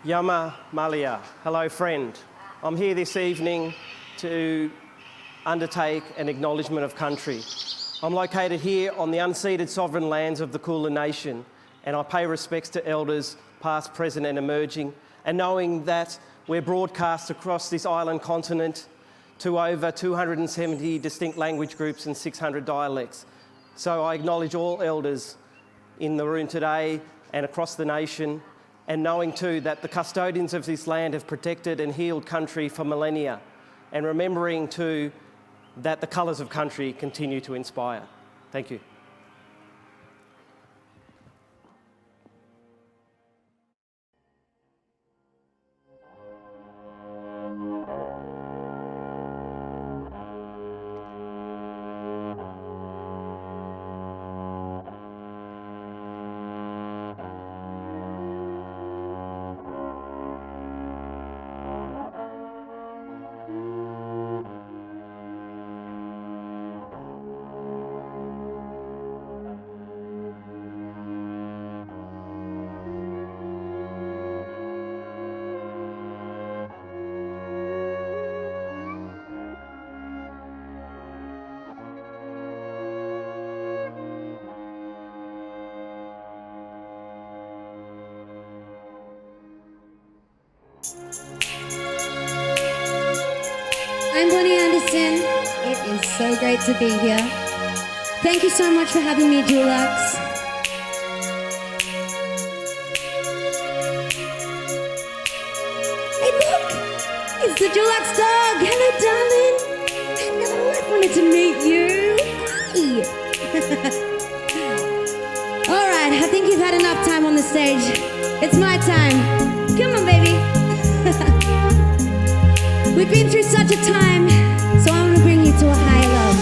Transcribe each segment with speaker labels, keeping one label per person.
Speaker 1: Yama Malia, hello friend. I'm here this evening to undertake an acknowledgement of country. I'm located here on the unceded sovereign lands of the Kulin Nation, and I pay respects to elders past, present and emerging, and knowing that we're broadcast across this island continent to over 270 distinct language groups and 600 dialects. So I acknowledge all elders in the room today and across the nation, and knowing too that the custodians of this land have protected and healed country for millennia, and remembering too that the colours of country continue to inspire. Thank you.
Speaker 2: I'm Bonnie Anderson. It is so great to be here. Thank you so much for having me, Dulux. Hey, look! It's the Dulux dog. Hello, darling. Hello, I wanted to meet you. Hi. All right, I think you've had enough time on the stage. It's my time. Come on, baby. We've been through such a time, so I want to bring you to a higher love.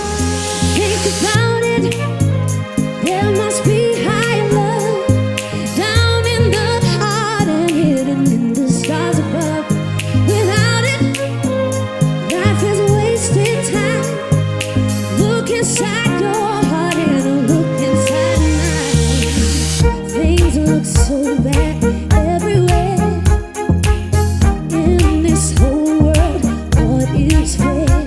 Speaker 2: Think about it, there must be higher love down in the heart and hidden in the stars above. Without it, life is wasted time. Look inside your heart and look inside mine. Things look so bad everywhere in this whole world. Is fair.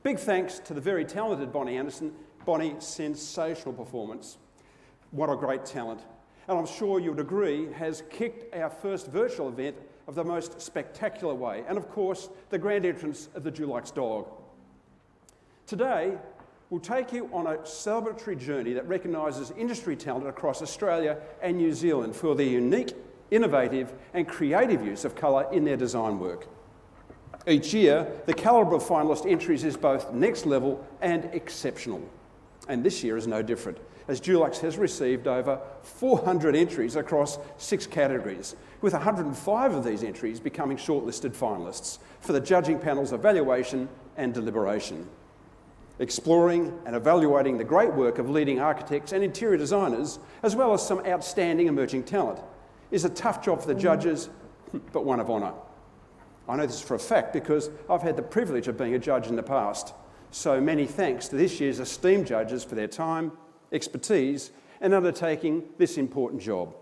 Speaker 3: Big thanks to the very talented Bonnie Anderson. Bonnie, sensational performance. What a great talent. And I'm sure you would agree, has kicked our first virtual event of the most spectacular way. And of course, the grand entrance of the Dulux dog. Today, we'll take you on a celebratory journey that recognises industry talent across Australia and New Zealand for their unique, innovative and creative use of colour in their design work. Each year, the calibre of finalist entries is both next level and exceptional. And this year is no different, as Dulux has received over 400 entries across 6 categories, with 105 of these entries becoming shortlisted finalists for the judging panel's evaluation and deliberation. Exploring and evaluating the great work of leading architects and interior designers, as well as some outstanding emerging talent, is a tough job for the judges, but one of honour. I know this for a fact because I've had the privilege of being a judge in the past, so many thanks to this year's esteemed judges for their time, expertise and undertaking this important job.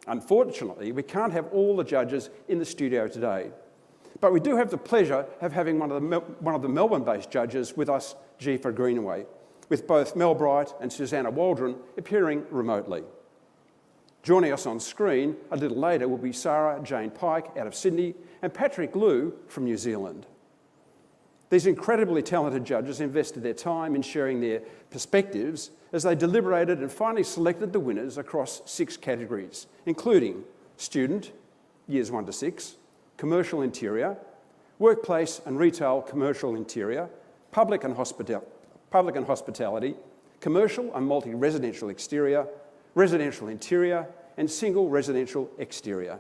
Speaker 3: Unfortunately, we can't have all the judges in the studio today, but we do have the pleasure of having one of the Melbourne-based judges with us, Jifa Greenaway, with both Mel Bright and Susanna Waldron appearing remotely. Joining us on screen a little later will be Sarah Jane Pike out of Sydney and Patrick Liu from New Zealand. These incredibly talented judges invested their time in sharing their perspectives as they deliberated and finally selected the winners across 6 categories, including student, years 1 to 6, commercial interior, workplace and retail commercial interior, public and hospitality, commercial and multi-residential exterior, residential interior, and single residential exterior.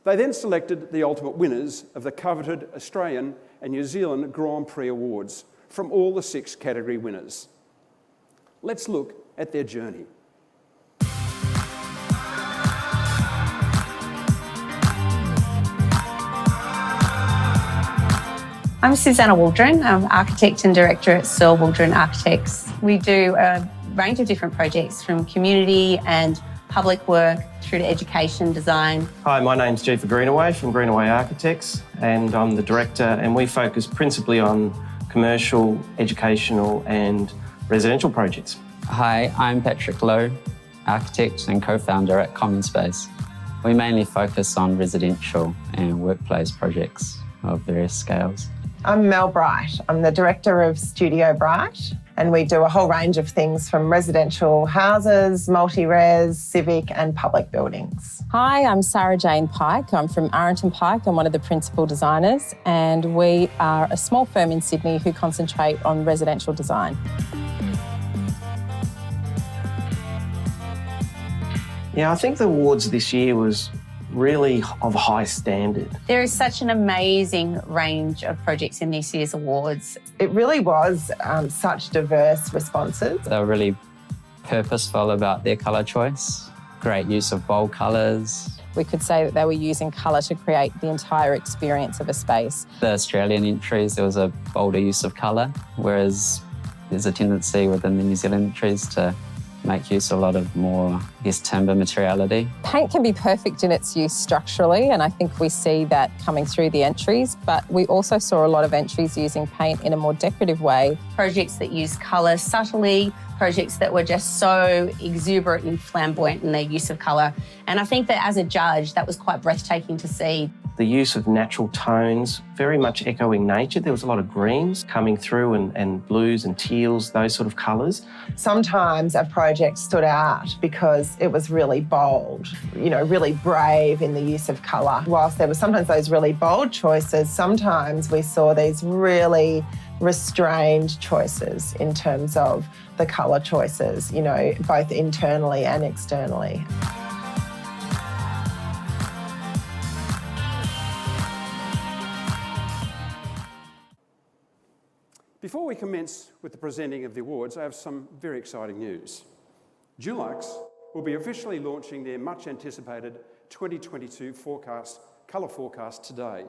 Speaker 3: They then selected the ultimate winners of the coveted Australian and New Zealand Grand Prix Awards from all the 6 category winners. Let's look at their journey.
Speaker 4: I'm Susanna Waldron. I'm architect and director at Searle Waldron Architects. We do a range of different projects from community and public work through to education, design.
Speaker 1: Hi, my name's Jifa Greenaway from Greenaway Architects, and I'm the director, and we focus principally on commercial, educational and residential projects.
Speaker 5: Hi, I'm Patrick Lowe, architect and co-founder at Common Space. We mainly focus on residential and workplace projects of various scales.
Speaker 6: I'm Mel Bright. I'm the director of Studio Bright, and we do a whole range of things from residential houses, multi-res, civic and public buildings.
Speaker 7: Hi, I'm Sarah Jane Pike. I'm from Arrington Pike. I'm one of the principal designers, and we are a small firm in Sydney who concentrate on residential design.
Speaker 1: Yeah, I think the awards this year was really of high standard.
Speaker 4: There is such an amazing range of projects in this year's awards.
Speaker 6: It really was such diverse responses.
Speaker 5: They were really purposeful about their colour choice, great use of bold colours.
Speaker 7: We could say that they were using colour to create the entire experience of a space.
Speaker 5: The Australian entries, there was a bolder use of colour, whereas there's a tendency within the New Zealand entries to make use of a lot of more, timber materiality.
Speaker 7: Paint can be perfect in its use structurally, and I think we see that coming through the entries, but we also saw a lot of entries using paint in a more decorative way.
Speaker 4: Projects that use colour subtly, projects that were just so exuberant and flamboyant in their use of colour. And I think that as a judge, that was quite breathtaking to see.
Speaker 1: The use of natural tones, very much echoing nature. There was a lot of greens coming through and blues and teals, those sort of colours.
Speaker 6: Sometimes a project stood out because it was really bold, really brave in the use of colour. Whilst there were sometimes those really bold choices, sometimes we saw these really restrained choices in terms of the colour choices, both internally and externally.
Speaker 3: Before we commence with the presenting of the awards, I have some very exciting news. Dulux will be officially launching their much anticipated 2022 colour forecast today.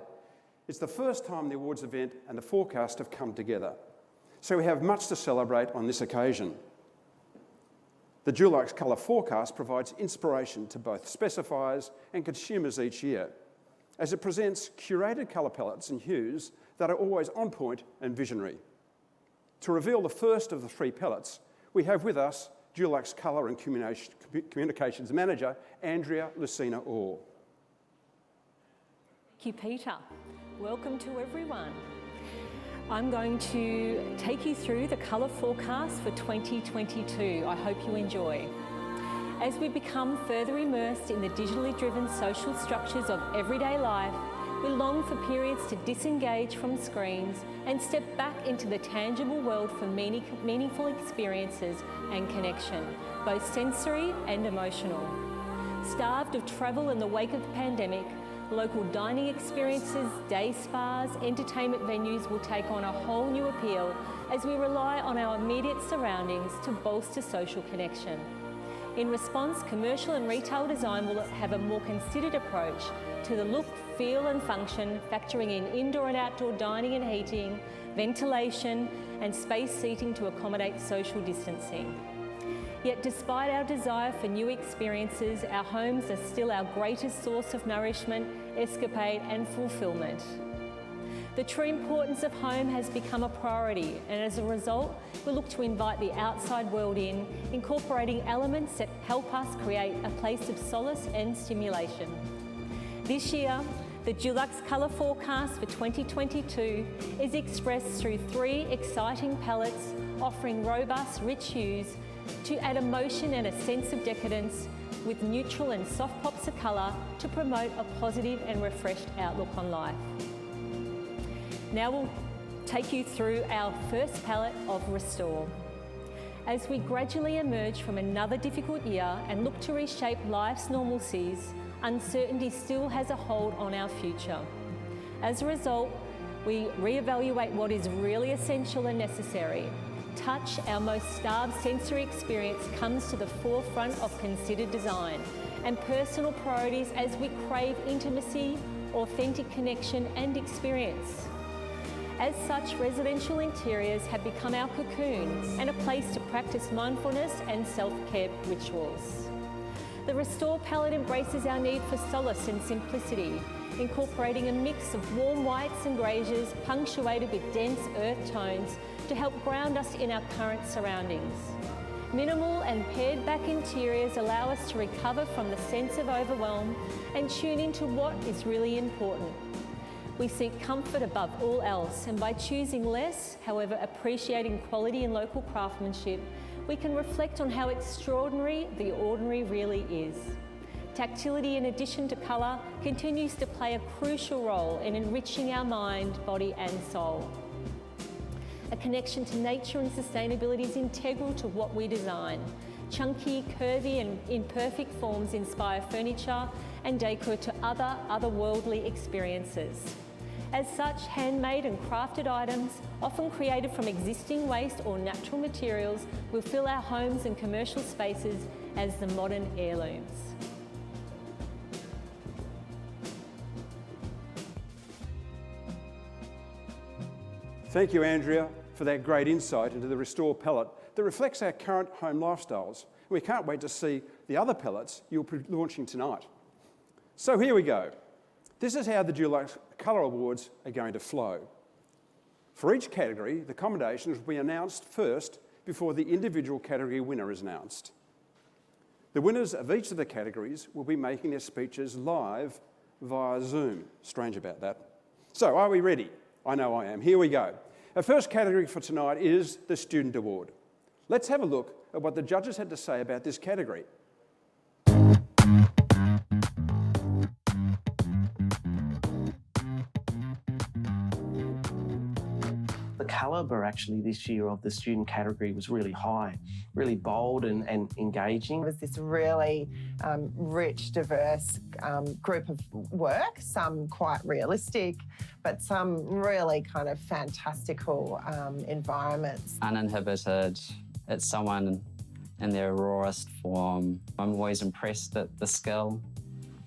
Speaker 3: It's the first time the awards event and the forecast have come together, so we have much to celebrate on this occasion. The Dulux colour forecast provides inspiration to both specifiers and consumers each year, as it presents curated colour palettes and hues that are always on point and visionary. To reveal the first of the 3 palettes, we have with us Dulux Colour and Communications Manager, ANDREA Lucena Orr.
Speaker 8: Thank you, Peter. Welcome to everyone. I'm going to take you through the colour forecast for 2022. I hope you enjoy. As we become further immersed in the digitally driven social structures of everyday life, we long for periods to disengage from screens and step back into the tangible world for meaningful experiences and connection, both sensory and emotional. Starved of travel in the wake of the pandemic, local dining experiences, day spas, entertainment venues will take on a whole new appeal as we rely on our immediate surroundings to bolster social connection. In response, commercial and retail design will have a more considered approach to the look, feel and function, factoring in indoor and outdoor dining and heating, ventilation and space seating to accommodate social distancing. Yet despite our desire for new experiences, our homes are still our greatest source of nourishment, escapade and fulfilment. The true importance of home has become a priority, and as a result, we look to invite the outside world in, incorporating elements that help us create a place of solace and stimulation. This year, the Dulux Colour Forecast for 2022 is expressed through 3 exciting palettes offering robust, rich hues to add emotion and a sense of decadence, with neutral and soft pops of colour to promote a positive and refreshed outlook on life. Now we'll take you through our first palette of Restore. As we gradually emerge from another difficult year and look to reshape life's normalcies, uncertainty still has a hold on our future. As a result, we reevaluate what is really essential and necessary. Touch, our most starved sensory experience, comes to the forefront of considered design and personal priorities as we crave intimacy, authentic connection and experience. As such, residential interiors have become our cocoon and a place to practice mindfulness and self-care rituals. The Restore palette embraces our need for solace and simplicity, incorporating a mix of warm whites and greys punctuated with dense earth tones to help ground us in our current surroundings. Minimal and pared back interiors allow us to recover from the sense of overwhelm and tune into what is really important. We seek comfort above all else, and by choosing less, however appreciating quality and local craftsmanship, we can reflect on how extraordinary the ordinary really is. Tactility, in addition to colour, continues to play a crucial role in enriching our mind, body and soul. A connection to nature and sustainability is integral to what we design. Chunky, curvy and imperfect forms inspire furniture and decor to otherworldly experiences. As such, handmade and crafted items, often created from existing waste or natural materials, will fill our homes and commercial spaces as the modern heirlooms.
Speaker 3: Thank you, Andrea, for that great insight into the Restore palette that reflects our current home lifestyles. We can't wait to see the other palettes you'll be launching tonight. So here we go. This is how the Dulux Colour Awards are going to flow. For each category, the commendations will be announced first before the individual category winner is announced. The winners of each of the categories will be making their speeches live via Zoom. Strange about that. So, are we ready? I know I am. Here we go. Our first category for tonight is the Student Award. Let's have a look at what the judges had to say about this category.
Speaker 9: The calibre actually this year of the student category was really high, really bold and engaging.
Speaker 6: It was this really rich, diverse group of work, some quite realistic, but some really kind of fantastical environments.
Speaker 5: Uninhibited, it's someone in their rawest form. I'm always impressed at the skill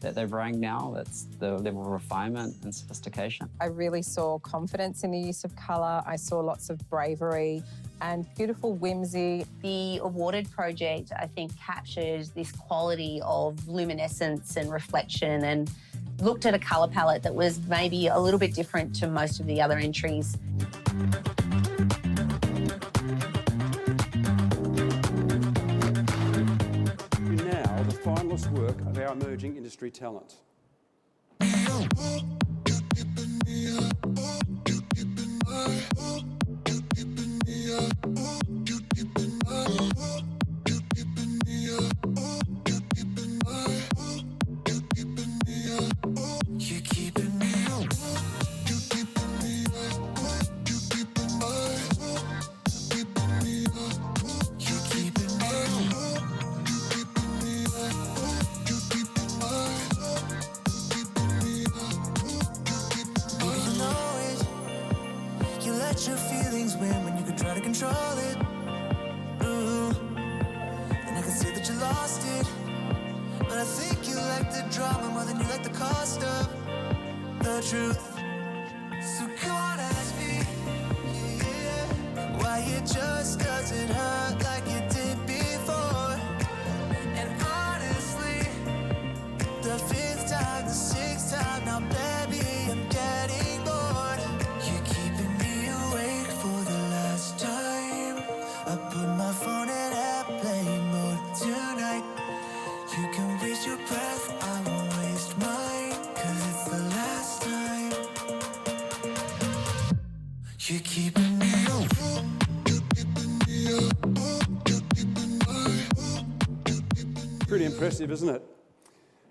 Speaker 5: that they bring now. It's the level of refinement and sophistication.
Speaker 7: I really saw confidence in the use of colour. I saw lots of bravery and beautiful whimsy.
Speaker 4: The awarded project, I think, captures this quality of luminescence and reflection and looked at a colour palette that was maybe a little bit different to most of the other entries.
Speaker 3: Now, the finalist work of our emerging industry talent.
Speaker 10: Your feelings when you could try to control it. And I can see that you lost it, but I think you like the drama more than you like the cost of the truth. So come on, ask me, why it just doesn't hurt like it did before. And honestly, the 5th time, the 6th time, now baby, I'm getting bored. You're keeping me awake for the last time. I put my phone in airplane mode tonight. You can waste your breath, I won't waste mine, 'cause it's the last time. You're keeping me awake.
Speaker 3: Pretty impressive, isn't it?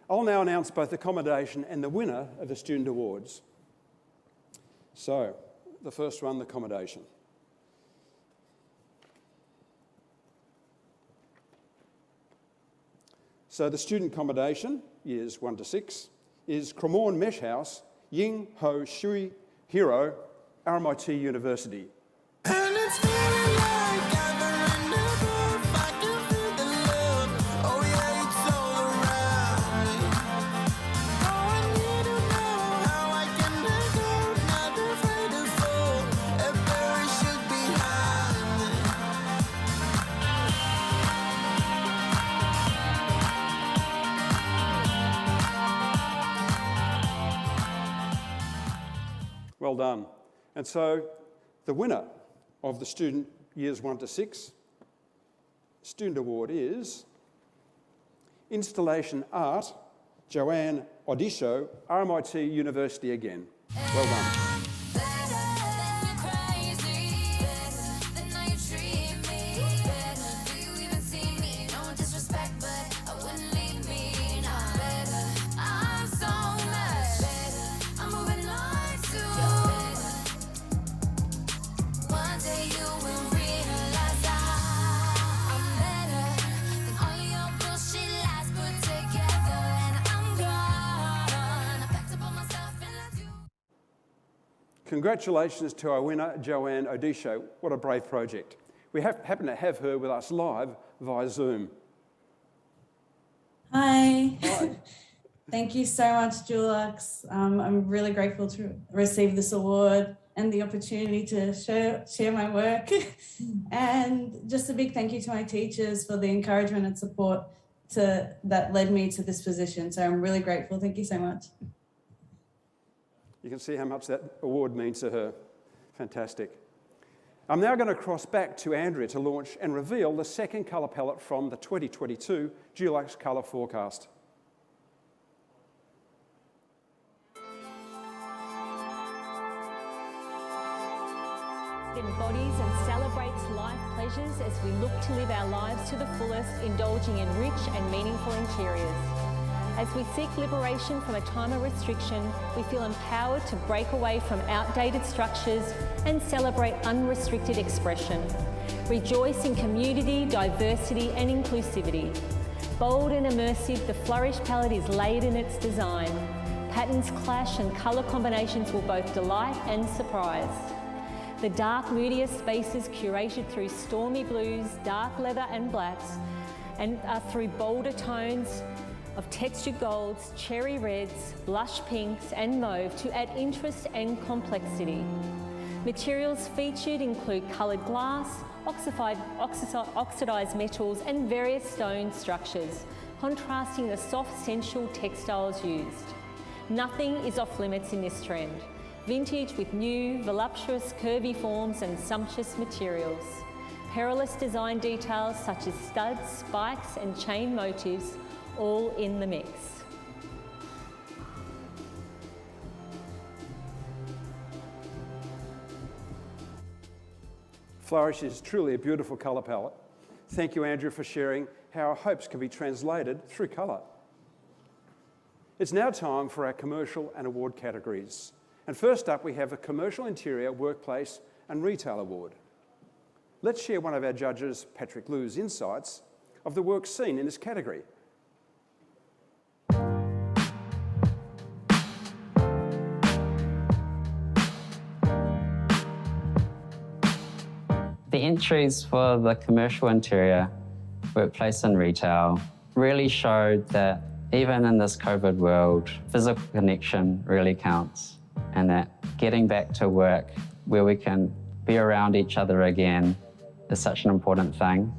Speaker 3: I'll now announce both the commendation and the winner of the Student Awards. So, the first one, the commendation. So the student commendation, years 1 to 6, is Cremorne Mesh House, Ying Ho Shui Hero, RMIT University.
Speaker 10: And it's feeling like I'm in the roof. I can feel the love. Oh yeah, it's all around me. Oh, I need to know how I can let go. Not afraid to fall. A parachute behind me.
Speaker 3: Well done. And so the winner of the student years 1 to 6 student award is Installation Art, Joanne Odisho, RMIT University again. Well done. Congratulations to our winner, Joanne Odisho. What a brave project. We happen to have her with us live via Zoom.
Speaker 11: Hi.
Speaker 3: Hi.
Speaker 11: Thank you so much, Dulux. I'm really grateful to receive this award and the opportunity to share my work. And just a big thank you to my teachers for the encouragement and support that led me to this position. So I'm really grateful. Thank you so much.
Speaker 3: You can see how much that award means to her. Fantastic. I'm now going to cross back to Andrea to launch and reveal the second colour palette from the 2022 Dulux Colour Forecast.
Speaker 8: Embodies and celebrates life pleasures as we look to live our lives to the fullest, indulging in rich and meaningful interiors. As we seek liberation from a time of restriction, we feel empowered to break away from outdated structures and celebrate unrestricted expression. Rejoice in community, diversity and inclusivity. Bold and immersive, the Flourish palette is laid in its design. Patterns clash and colour combinations will both delight and surprise. The dark, moodier spaces curated through stormy blues, dark leather and blacks, and through bolder tones of textured golds, cherry reds, blush pinks and mauve to add interest and complexity. Materials featured include coloured glass, oxidised metals and various stone structures, contrasting the soft, sensual textiles used. Nothing is off limits in this trend. Vintage with new, voluptuous, curvy forms and sumptuous materials. Perilous design details such as studs, spikes and chain motifs, all in the mix.
Speaker 3: Flourish is truly a beautiful colour palette. Thank you, Andrea, for sharing how our hopes can be translated through colour. It's now time for our commercial and award categories. And first up, we have the Commercial Interior, Workplace and Retail Award. Let's share one of our judges, Patrick Liu's insights of the work seen in this category.
Speaker 5: The entries for the Commercial Interior, Workplace and Retail really showed that even in this COVID world, physical connection really counts, and that getting back to work where we can be around each other again is such an important thing,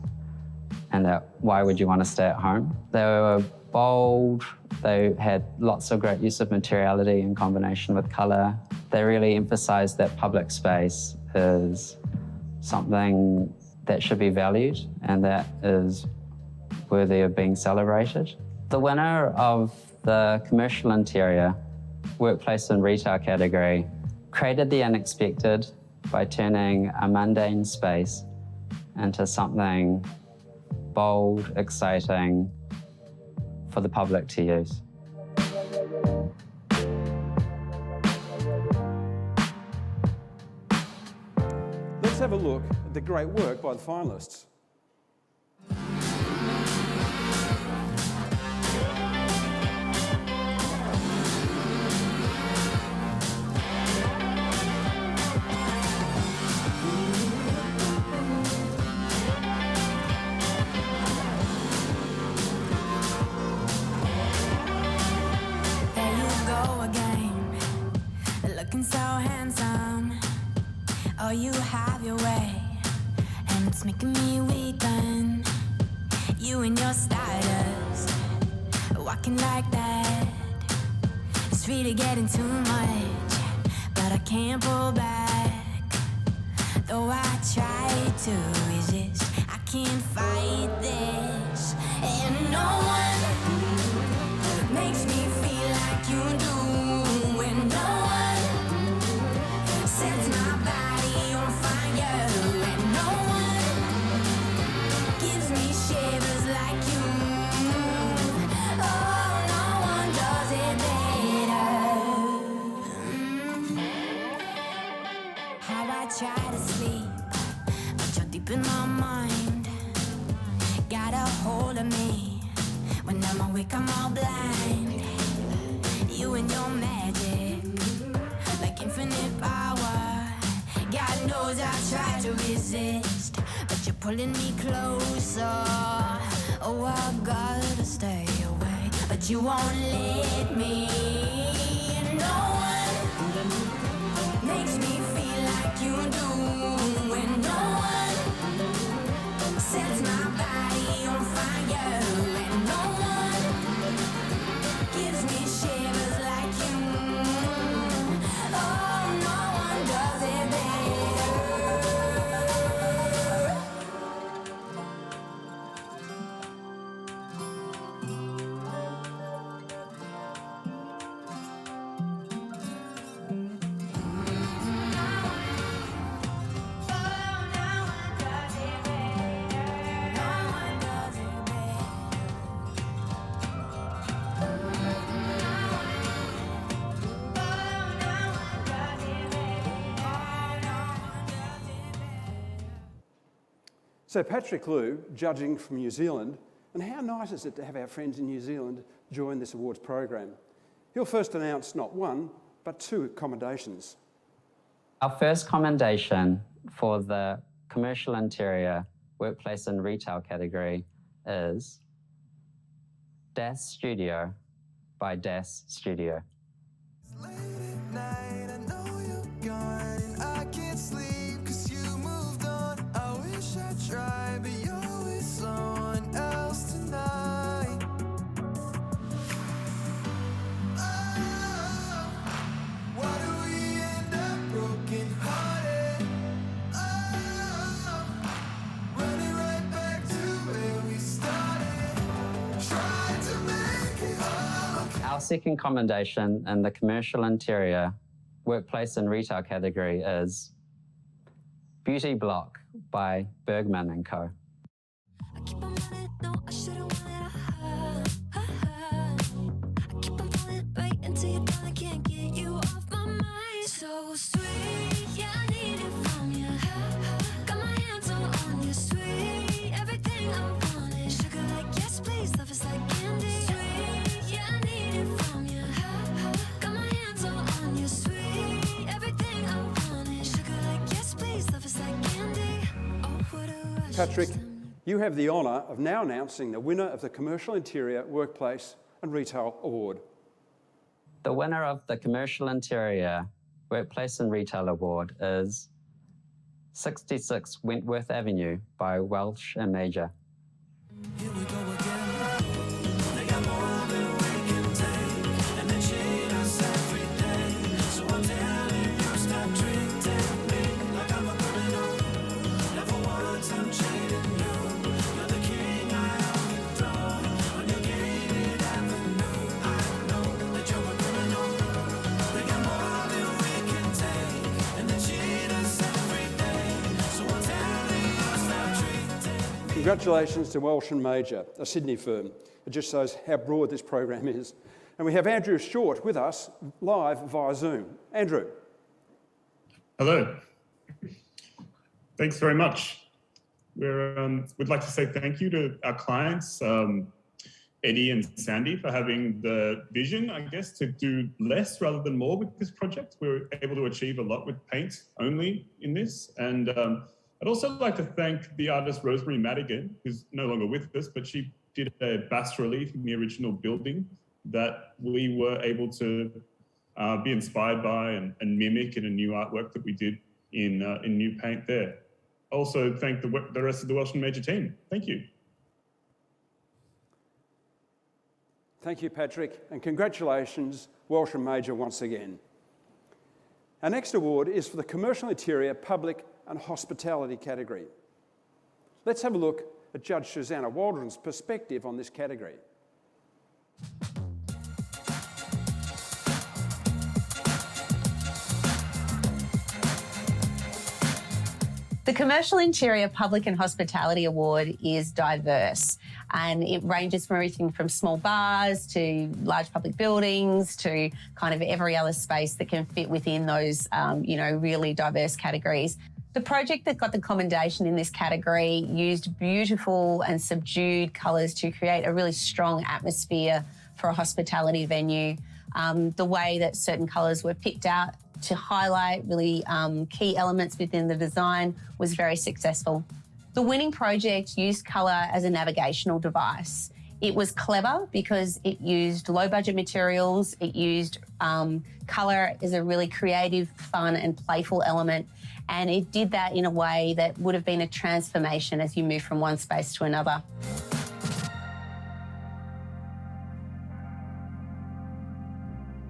Speaker 5: and that why would you want to stay at home? They were bold, they had lots of great use of materiality in combination with colour. They really emphasised that public space is something that should be valued and that is worthy of being celebrated. The winner of the Commercial Interior, Workplace and Retail category created the unexpected by turning a mundane space into something bold, exciting for the public to use.
Speaker 3: Let's have a look at the great work by the finalists.
Speaker 10: There you go again, looking so handsome. Oh, you have your way, and it's making me weaken. You and your stylist, walking like that. It's really getting too much, but I can't pull back. Though I try to resist, I can't fight this. And no one makes me feel like you do. And no one sets my body on fire. And no one gives me shivers like you. Oh, no one does it better. How I try to sleep, but you're deep in my mind. Got a hold of me. When I'm awake, I'm all blind. You and your magic, like infinite power. God knows I tried to resist, but you're pulling me closer. Oh, I gotta stay away, but you won't let me. No one makes me feel like you do. And no one sets my body on fire. And no one gives me shivers like you. Oh, no one does it
Speaker 3: So Patrick Liu, judging from New Zealand, and how nice is it to have our friends in New Zealand join this awards program? He'll first announce not one, but two commendations.
Speaker 5: Our first commendation for the Commercial Interior, Workplace and Retail category is Das Studio by Das Studio.
Speaker 10: late at night, I know you're gone, and I can't sleep 'cause you moved on. I wish I tried, but you're with someone else tonight. Oh,
Speaker 5: Our second commendation in the commercial interior, workplace and retail category is Beauty Block by Bergman and Co.
Speaker 10: I keep on running, no, I shouldn't want it. I keep on falling right into your thought. I can't get you off my mind. So sweet, yeah, I need it from you. Got my hands all on you, sweet. Everything I wanted. Sugar like yes, please. Love is like candy. Sweet, yeah, I need it from you. Got my hands all on you, sweet. Everything I wanted. Sugar like yes, please. Love is like candy. Oh, what a rush.
Speaker 3: Patrick, you have the honour of now announcing the winner of the Commercial Interior, Workplace and Retail Award.
Speaker 5: The winner of the Commercial Interior, Workplace and Retail Award is 66 Wentworth Avenue by Welsh and Major.
Speaker 10: Here we go again. They got more than we can take, and they cheat us every day. So I'm telling you, stop treating me like I'm a criminal. Never once I'm cheating you. You're the king I own control. On your gated avenue, I know that you're a criminal. They got more than we can take, and they cheat us every day. So I'm telling you, stop treating me.
Speaker 3: Congratulations to Welsh and Major, a Sydney firm. It just shows how broad this program is. And we have Andrew Short with us live via Zoom. Andrew.
Speaker 12: Hello. Thanks very much. We'd like to say thank you to our clients, Eddie and Sandy, for having the vision, I guess, to do less rather than more with this project. We were able to achieve a lot with paint only in this. And I'd also like to thank the artist Rosemary Madigan, who's no longer with us, but she did a bas relief in the original building that we were able to be inspired by and mimic in a new artwork that we did in new paint there. Also thank the rest of the Welsh and Major team. Thank you.
Speaker 3: Thank you, Patrick, and congratulations, Welsh and Major, once again. Our next award is for the Commercial Interior, Public and Hospitality category. Let's have a look at Judge Susanna Waldron's perspective on this category.
Speaker 4: The Commercial Interior Public and Hospitality Award is diverse, and it ranges from everything from small bars to large public buildings to kind of every other space that can fit within those, really diverse categories. The project that got the commendation in this category used beautiful and subdued colours to create a really strong atmosphere for a hospitality venue. The way that certain colours were picked out to highlight really key elements within the design was very successful. The winning project used colour as a navigational device. It was clever because it used low-budget materials, it used colour as a really creative, fun and playful element, and it did that in a way that would have been a transformation as you move from one space to another.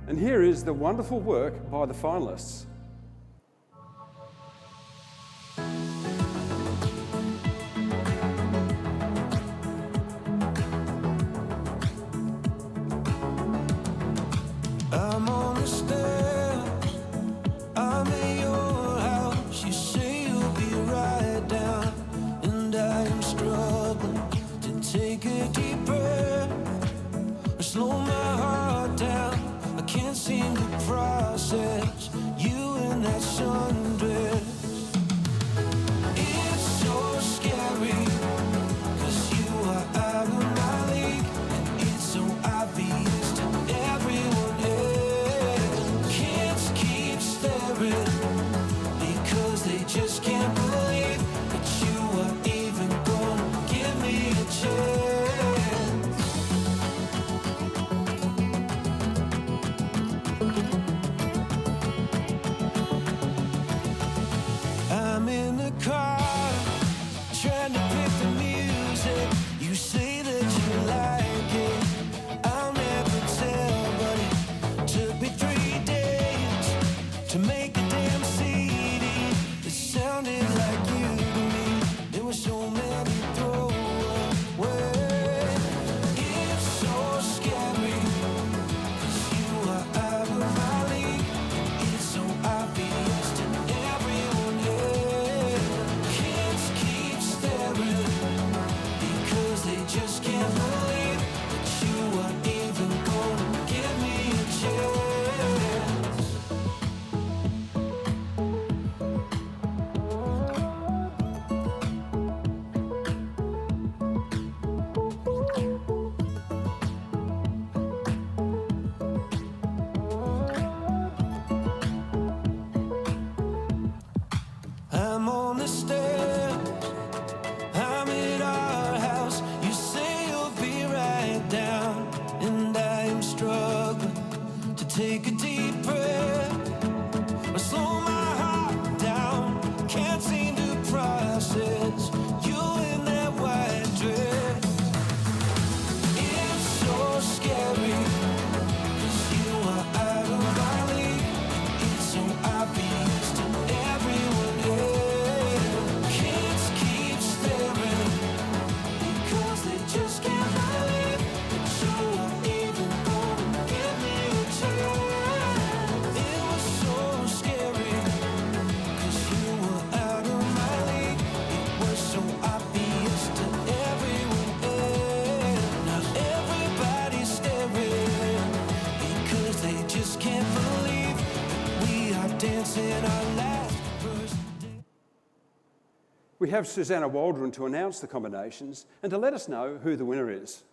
Speaker 3: And here is the wonderful work by the finalists.
Speaker 10: I'm on the stair, I'm in your house. You say you'll be right down, and I am struggling to take a deep breath or slow my heart down. I can't seem to process you in that sundress. It's so scary, 'cause you are out of my league, and it's so obvious to everyone else. Kids keep staring, because they just can't believe that you are even gonna give me a chance.
Speaker 3: we have Susanna Waldron to announce the commendations and to let us know who the winner is.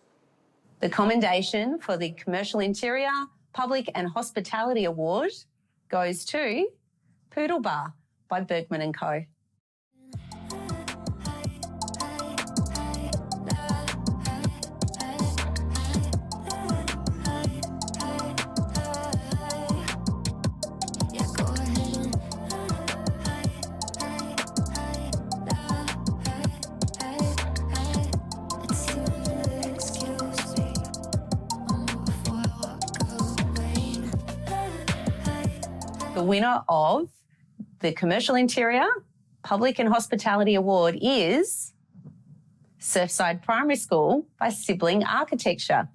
Speaker 4: The commendation for the Commercial Interior, Public and Hospitality Award goes to Poodle Bar by Bergman and Co. The winner of the Commercial Interior, Public and Hospitality Award is Surfside Primary School by Sibling Architecture.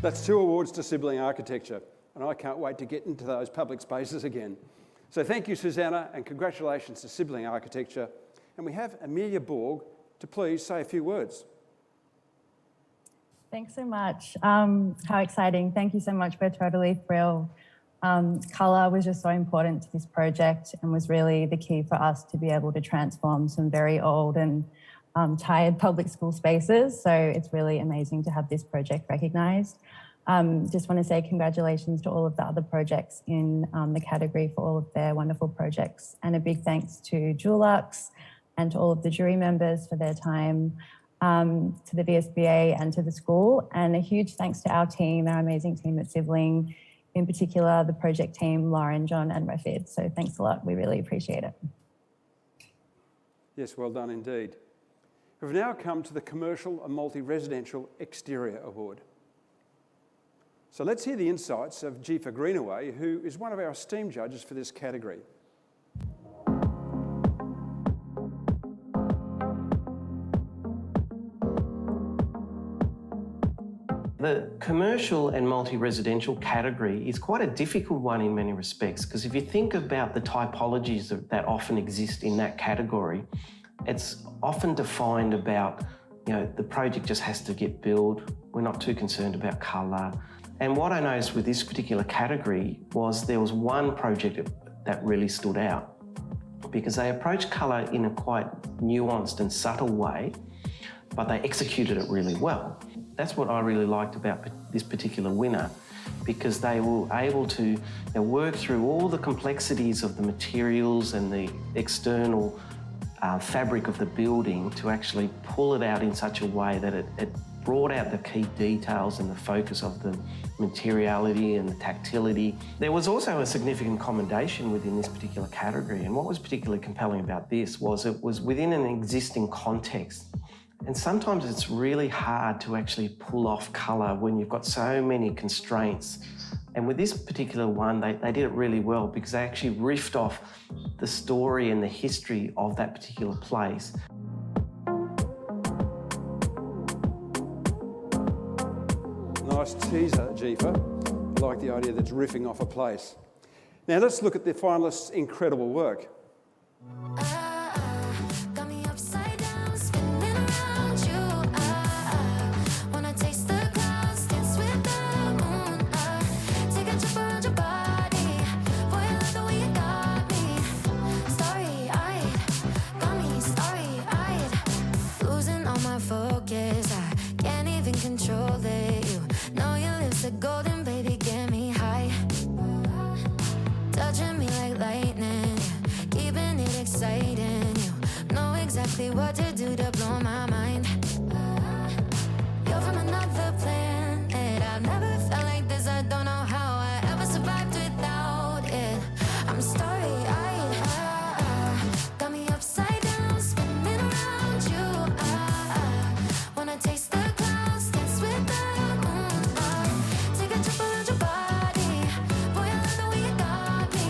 Speaker 3: That's 2 awards to Sibling Architecture, and I can't wait to get into those public spaces again. So thank you, Susanna, and congratulations to Sibling Architecture. And we have Amelia Borg to please say a few words.
Speaker 13: Thanks so much. How exciting. Thank you so much. We're totally thrilled. Colour was just so important to this project and was really the key for us to be able to transform some very old and tired public school spaces. So it's really amazing to have this project recognised. Just want to say congratulations to all of the other projects in the category for all of their wonderful projects. And a big thanks to Dulux and to all of the jury members for their time, to the VSBA and to the school. And a huge thanks to our team, our amazing team at Sibling, in particular the project team, Lauren, John and Rafid. So thanks a lot. We really appreciate it.
Speaker 3: Yes, well done indeed. We've now come to the Commercial and Multi-Residential Exterior Award. So let's hear the insights of Jeefa Greenaway, who is one of our esteemed judges for this category.
Speaker 9: The commercial and multi-residential category is quite a difficult one in many respects, because if you think about the typologies that often exist in that category, it's often defined about, the project just has to get built. We're not too concerned about colour. And what I noticed with this particular category was there was one project that really stood out, because they approached colour in a quite nuanced and subtle way, but they executed it really well. That's what I really liked about this particular winner, because they were able to work through all the complexities of the materials and the external fabric of the building to actually pull it out in such a way that it brought out the key details and the focus of the materiality and the tactility. There was also a significant commendation within this particular category, and what was particularly compelling about this was it was within an existing context. And sometimes it's really hard to actually pull off colour when you've got so many constraints. And with this particular one, they did it really well, because they actually riffed off the story and the history of that particular place.
Speaker 3: Nice teaser, Jeefa. I like the idea that it's riffing off a place. Now let's look at the finalists' incredible work.
Speaker 10: What to do to blow my mind. You're from another planet. I've never felt like this. I don't know how I ever survived without it. I'm starry-eyed. Got me upside down, spinning around you. Wanna taste the clouds, dance with the moon. Take a trip around your body. Boy, I love the way you got me.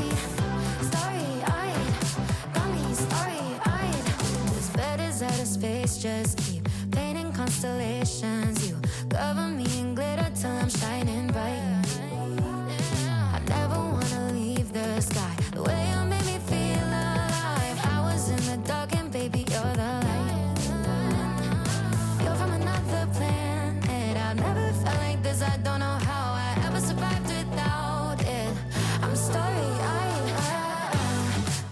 Speaker 10: Starry-eyed, got me starry-eyed. This bed is
Speaker 2: constellations. You cover me in glitter till I'm shining bright. I never wanna leave the sky. The way you made me feel alive. I was in the dark and baby, you're the light. You're from another planet. I've never felt like this. I don't know how I ever survived without it. I'm starry-eyed.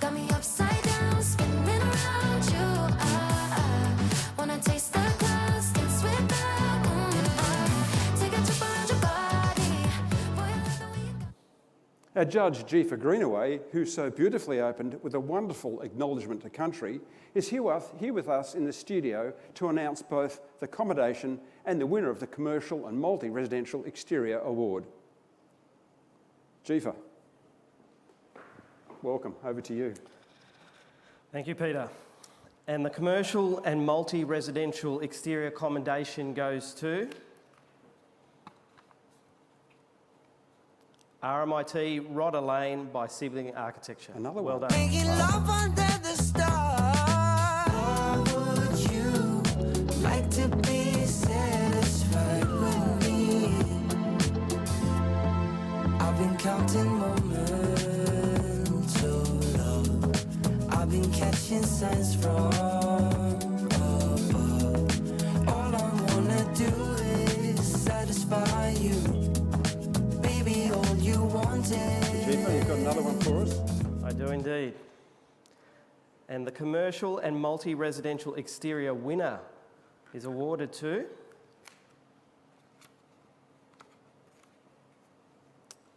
Speaker 2: Got me upside down, spinning around you. Wanna taste the glass, dance without. Take a trip around your body. Boy, I love the way you.
Speaker 3: Our judge, Jefa Greenaway, who so beautifully opened with a wonderful acknowledgement to country, is here with us in the studio to announce both the commendation and the winner of the Commercial and Multi-Residential Exterior Award. Jefa, welcome, over to you.
Speaker 1: Thank you, Peter. And the Commercial and Multi-Residential Exterior Commendation goes to RMIT Rodder Lane by Sibling Architecture.
Speaker 3: Another
Speaker 1: well
Speaker 3: one.
Speaker 1: done.
Speaker 10: Making love under the stars. Would you like to be satisfied with me? I've been counting moments of love. I've been catching signs from above. All I wanna do is satisfy you. Baby, all you want is.
Speaker 3: Jefa, you've got another one for us?
Speaker 1: I do indeed. And the Commercial and Multi-Residential Exterior winner is awarded to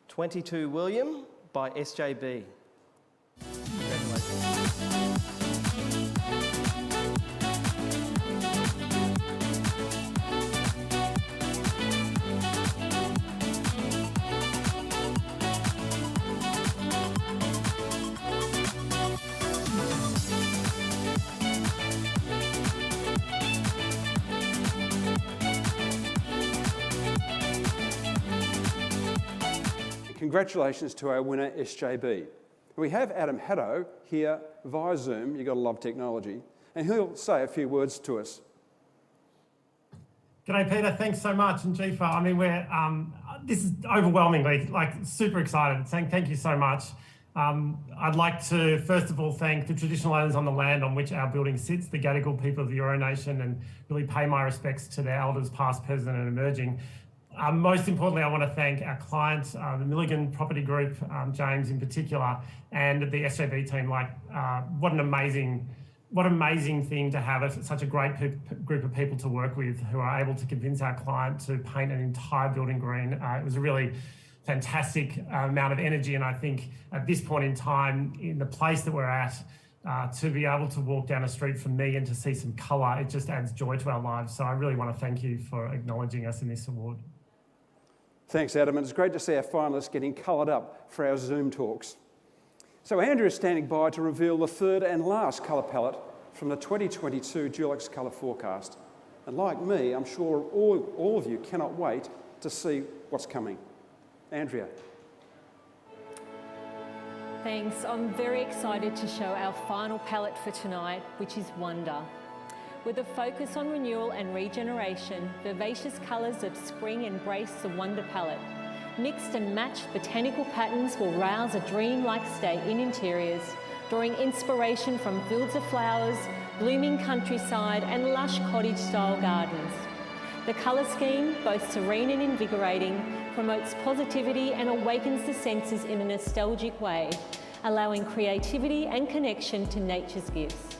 Speaker 1: '22 William by SJB. Congratulations.
Speaker 3: Congratulations to our winner, SJB. We have Adam Haddo here via Zoom. You've got to love technology. And he'll say a few words to us.
Speaker 14: G'day, Peter. Thanks so much. And Jefa, I mean, this is overwhelmingly, super excited. Thank you so much. I'd like to, first of all, thank the traditional owners on the land on which our building sits, the Gadigal people of the Eora Nation, and really pay my respects to their elders, past, present, and emerging. Most importantly, I want to thank our clients, the Milligan Property Group, James in particular, and the SJB team. What an amazing thing to have such a great group of people to work with who are able to convince our client to paint an entire building green. It was a really fantastic amount of energy, and I think at this point in time, in the place that we're at, to be able to walk down a street from me and to see some colour, it just adds joy to our lives. So I really want to thank you for acknowledging us in this award.
Speaker 3: Thanks, Adam. And it's great to see our finalists getting coloured up for our Zoom talks. So Andrea is standing by to reveal the third and last colour palette from the 2022 Dulux colour forecast. And like me, I'm sure all of you cannot wait to see what's coming. Andrea.
Speaker 8: Thanks. I'm very excited to show our final palette for tonight, which is Wonder. With a focus on renewal and regeneration, vivacious colours of spring embrace the Wonder palette. Mixed and matched botanical patterns will rouse a dreamlike state in interiors, drawing inspiration from fields of flowers, blooming countryside and lush cottage-style gardens. The colour scheme, both serene and invigorating, promotes positivity and awakens the senses in a nostalgic way, allowing creativity and connection to nature's gifts.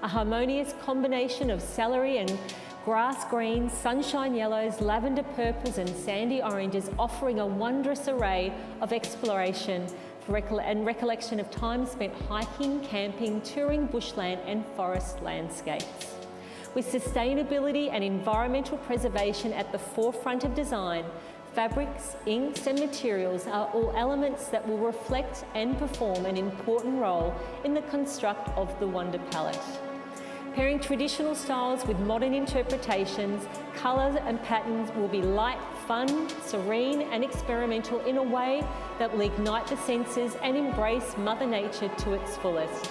Speaker 8: A harmonious combination of celery and grass greens, sunshine yellows, lavender purples and sandy oranges, offering a wondrous array of exploration and recollection of time spent hiking, camping, touring bushland and forest landscapes. With sustainability and environmental preservation at the forefront of design, fabrics, inks and materials are all elements that will reflect and perform an important role in the construct of the Wonder palette. Pairing traditional styles with modern interpretations, colours and patterns will be light, fun, serene and experimental in a way that will ignite the senses and embrace Mother Nature to its fullest.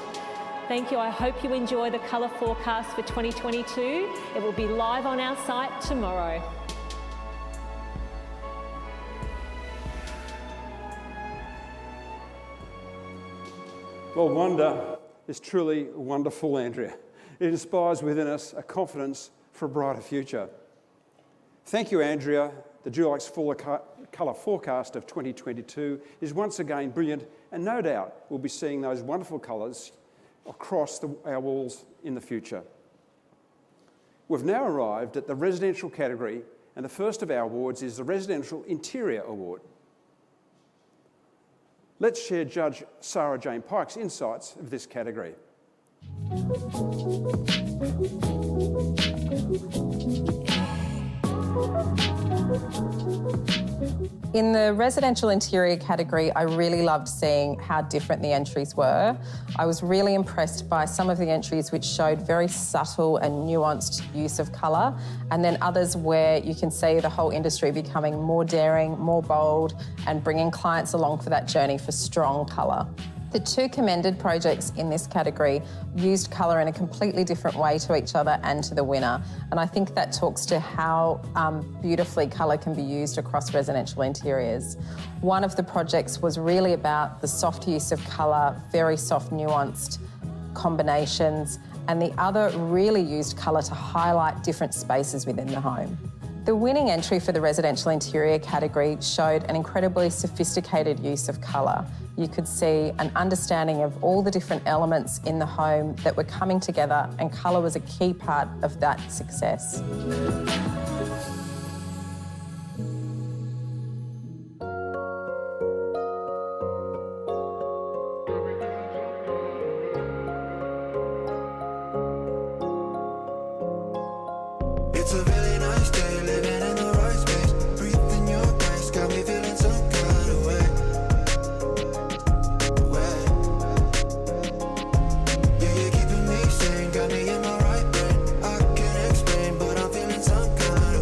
Speaker 8: Thank you. I hope you enjoy the colour forecast for 2022. It will be live on our site tomorrow.
Speaker 3: Well, wonder is truly wonderful, Andrea. It inspires within us a confidence for a brighter future. Thank you, Andrea. The Dulux full colour forecast of 2022 is once again brilliant, and no doubt we'll be seeing those wonderful colours across our walls in the future. We've now arrived at the residential category, and the first of our awards is the Residential Interior Award. Let's share Judge Sarah Jane Pike's insights of this category.
Speaker 7: In the residential interior category, I really loved seeing how different the entries were. I was really impressed by some of the entries which showed very subtle and nuanced use of colour, and then others where you can see the whole industry becoming more daring, more bold, and bringing clients along for that journey for strong colour. The two commended projects in this category used colour in a completely different way to each other and to the winner. And I think that talks to how beautifully colour can be used across residential interiors. One of the projects was really about the soft use of colour, very soft, nuanced combinations, and the other really used colour to highlight different spaces within the home. The winning entry for the residential interior category showed an incredibly sophisticated use of colour. You could see an understanding of all the different elements in the home that were coming together, and colour was a key part of that success.
Speaker 10: It's a really nice day, living in the right space. Breathing your grace, got me feeling some kind of way. Yeah, you're keeping me sane, got me in my right brain. I can't explain, but I'm feeling some kind of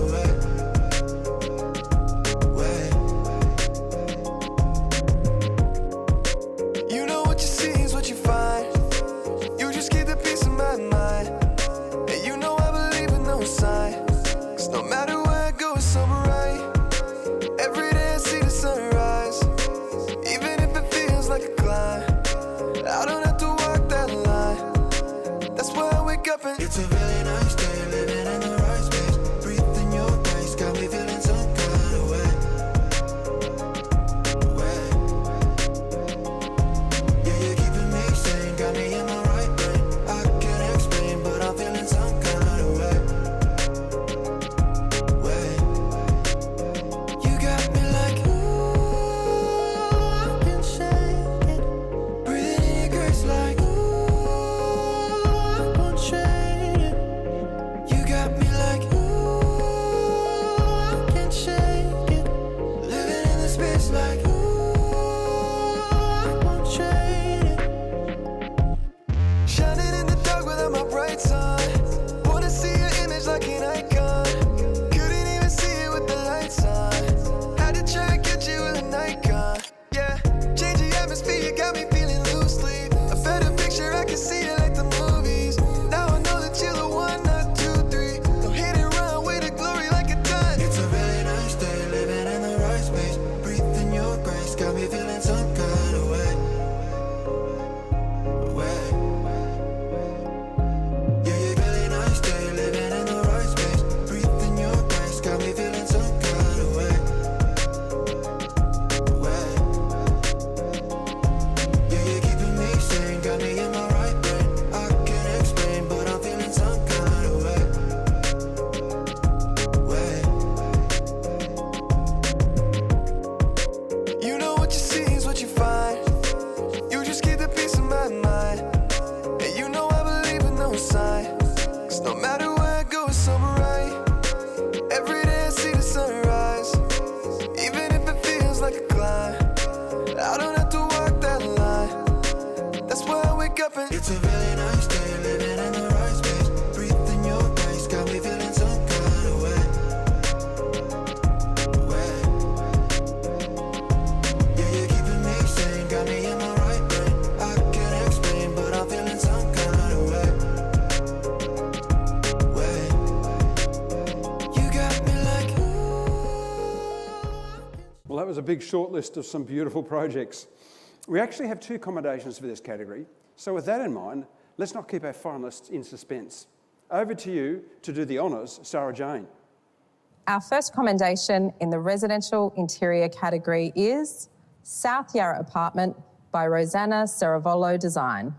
Speaker 3: Well, that was a big short list of some beautiful projects. We actually have 2 commendations for this category. So with that in mind, let's not keep our finalists in suspense. Over to you to do the honours, Sarah Jane.
Speaker 7: Our first commendation in the residential interior category is South Yarra Apartment by Rosanna Ceravolo Design.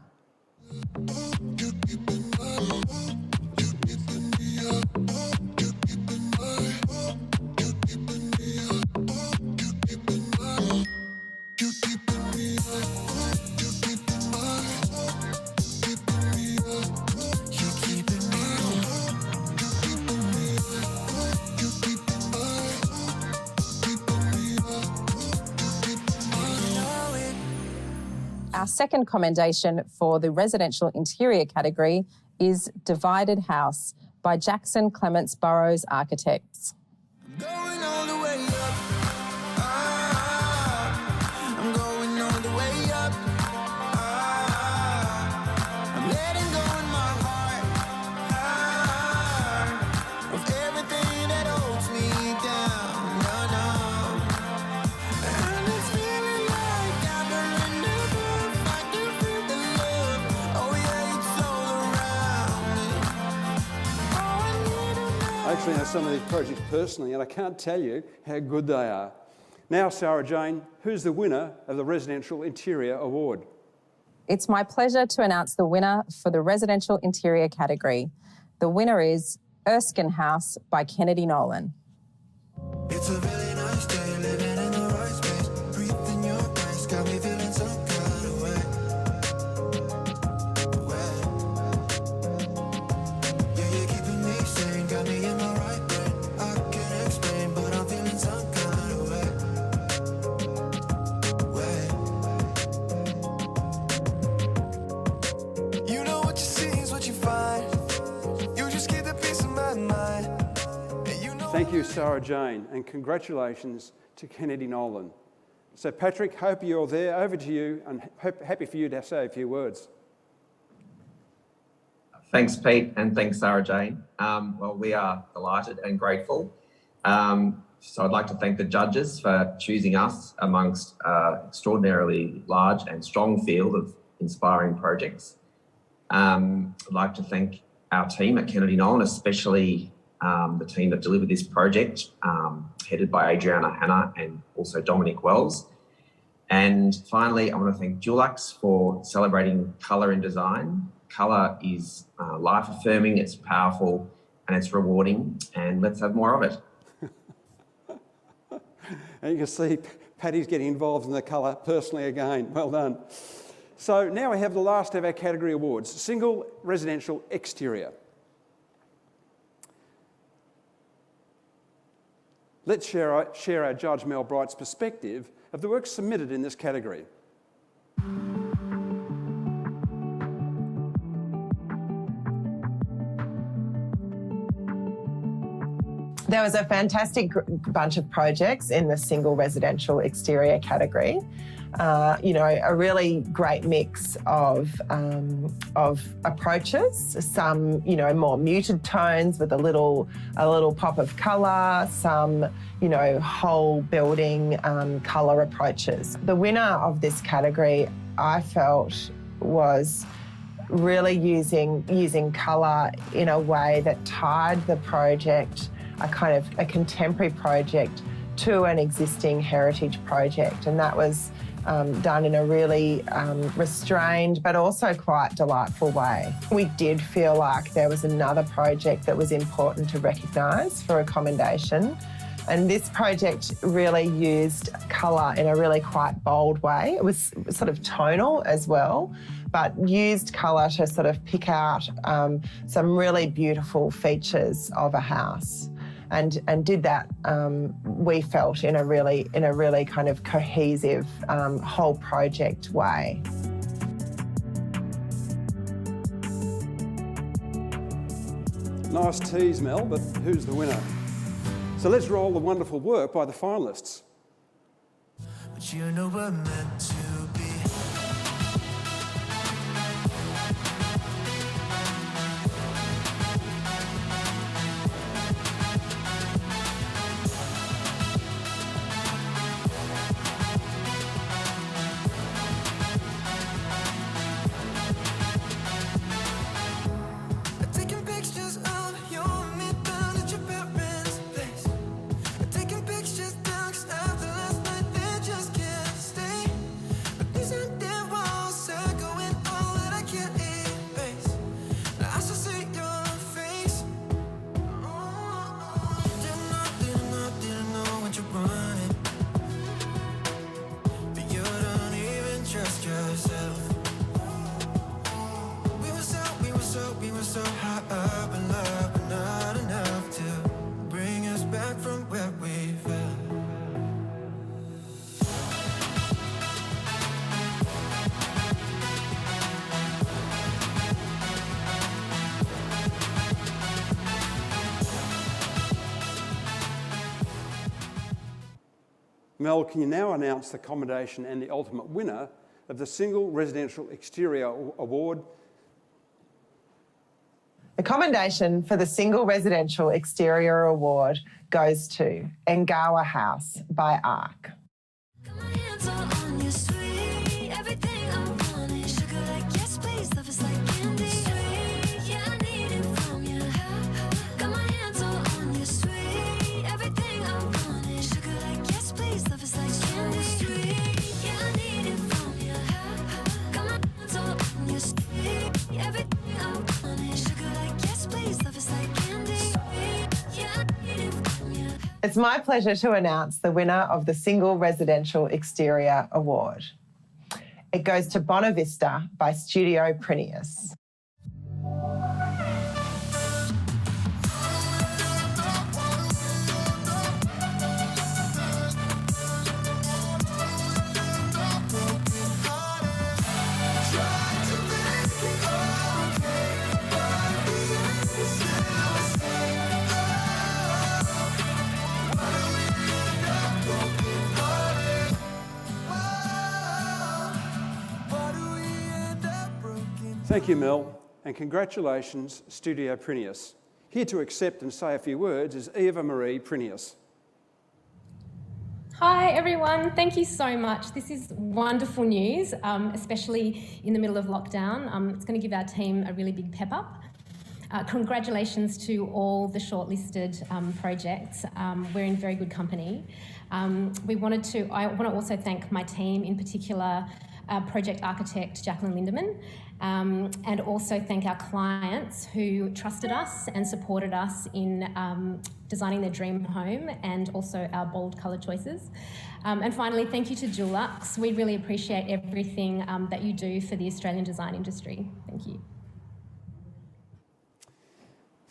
Speaker 7: Our second commendation for the residential interior category is Divided House by Jackson Clements Burrows Architects.
Speaker 10: Going all the way up. I'm going all the way up. I'm letting go in my heart of everything that holds me down. No. And it's feeling like I'm enough. I can feel the love. Oh yeah, it's all around me.
Speaker 3: I actually know some of these projects personally, and I can't tell you how good they are. Now, Sarah Jane, who's the winner of the Residential Interior Award?
Speaker 7: It's my pleasure to announce the winner for the residential interior category. The winner is Erskine House by Kennedy Nolan.
Speaker 10: It's a really nice day, living in the right space. Breathing your grace, got me feeling some kind of way. Yeah, you're keeping me sane, got me in my right brain. I can't explain, but I'm feeling some kind of way. You know what you see is what you find. You just get the peace of my mind.
Speaker 3: Thank you, Sarah Jane, and congratulations to Kennedy Nolan. So, Patrick, hope you're there. Over to you, and happy for you to say a few words.
Speaker 15: Thanks, Pete, and thanks, Sarah Jane. Well, we are delighted and grateful. So I'd like to thank the judges for choosing us amongst an extraordinarily large and strong field of inspiring projects. I'd like to thank our team at Kennedy Nolan, especially the team that delivered this project, headed by Adriana Hanna and also Dominic Wells. And finally, I want to thank Dulux for celebrating colour in design. Colour is life-affirming, it's powerful, and it's rewarding, and let's have more of it.
Speaker 3: And you can see Paddy's getting involved in the colour personally again. Well done. So now we have the last of our category awards, Single Residential Exterior. Let's share our Judge Mel Bright's perspective of the work submitted in this category.
Speaker 6: There was a fantastic bunch of projects in the single residential exterior category. A really great mix of approaches. Some, more muted tones with a little pop of colour. Some, whole building colour approaches. The winner of this category, I felt, was really using colour in a way that tied the project, a contemporary project, to an existing heritage project, and that was done in a really restrained but also quite delightful way. We did feel like there was another project that was important to recognise for a commendation, and this project really used colour in a really quite bold way. It was sort of tonal as well, but used colour to sort of pick out some really beautiful features of a house. And did that, we felt, in a really kind of cohesive whole project way.
Speaker 3: Nice tease, Mel, but who's the winner? So let's roll the wonderful work by the finalists.
Speaker 10: But you know we're meant to be.
Speaker 3: Mel, can you now announce the commendation and the ultimate winner of the Single Residential Exterior Award?
Speaker 6: The commendation for the Single Residential Exterior Award goes to Ngawa House by ARC. It's my pleasure to announce the winner of the Single Residential Exterior Award. It goes to BONA VISTA by Studio Prineos.
Speaker 3: Thank you, Mel, and congratulations, Studio Prineos. Here to accept and say a few words is Eva Marie Prineos.
Speaker 16: Hi everyone, thank you so much. This is wonderful news, especially in the middle of lockdown. It's going to give our team a really big pep up. Congratulations to all the shortlisted projects. We're in very good company. I want to also thank my team, in particular project architect Jacqueline Lindemann, and also thank our clients who trusted us and supported us in designing their dream home, and also our bold colour choices. And finally, thank you to Dulux. We really appreciate everything that you do for the Australian design industry. Thank you.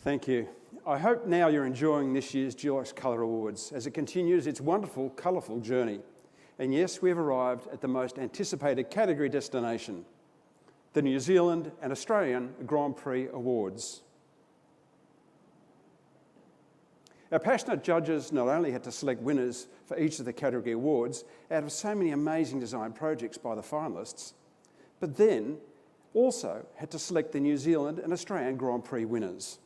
Speaker 3: Thank you. I hope now you're enjoying this year's Dulux Colour Awards as it continues its wonderful, colourful journey. And yes, we've arrived at the most anticipated category destination, the New Zealand and Australian Grand Prix Awards. Our passionate judges not only had to select winners for each of the category awards out of so many amazing design projects by the finalists, but then also had to select the New Zealand and Australian Grand Prix winners.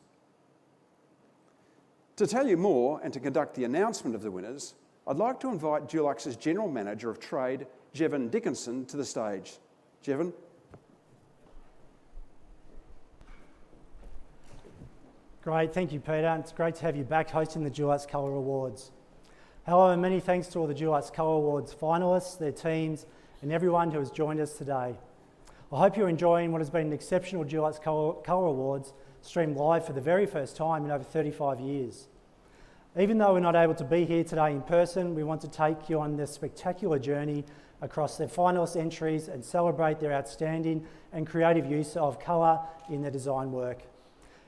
Speaker 3: To tell you more and to conduct the announcement of the winners, I'd like to invite Dulux's General Manager of Trade, JEVAN Dickinson, to the stage. JEVAN.
Speaker 17: Great, thank you, Peter. It's great to have you back hosting the Dulux Colour Awards. However, many thanks to all the Dulux Colour Awards finalists, their teams, and everyone who has joined us today. I hope you're enjoying what has been an exceptional Dulux Colour Awards streamed live for the very first time in over 35 years. Even though we're not able to be here today in person, we want to take you on this spectacular journey across their finalist entries and celebrate their outstanding and creative use of colour in their design work.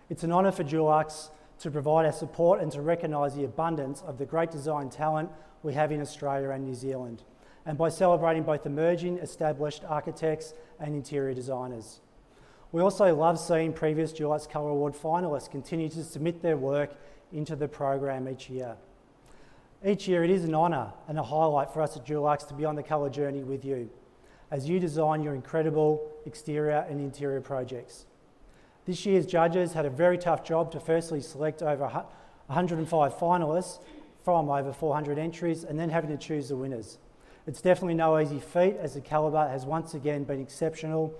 Speaker 17: It's an honour for Dulux to provide our support and to recognise the abundance of the great design talent we have in Australia and New Zealand, and by celebrating both emerging, established architects and interior designers. We also love seeing previous Dulux Colour Award finalists continue to submit their work into the program each year. Each year it is an honour and a highlight for us at Dulux to be on the colour journey with you as you design your incredible exterior and interior projects. This year's judges had a very tough job to firstly select over 105 finalists from over 400 entries and then having to choose the winners. It's definitely no easy feat as the calibre has once again been exceptional,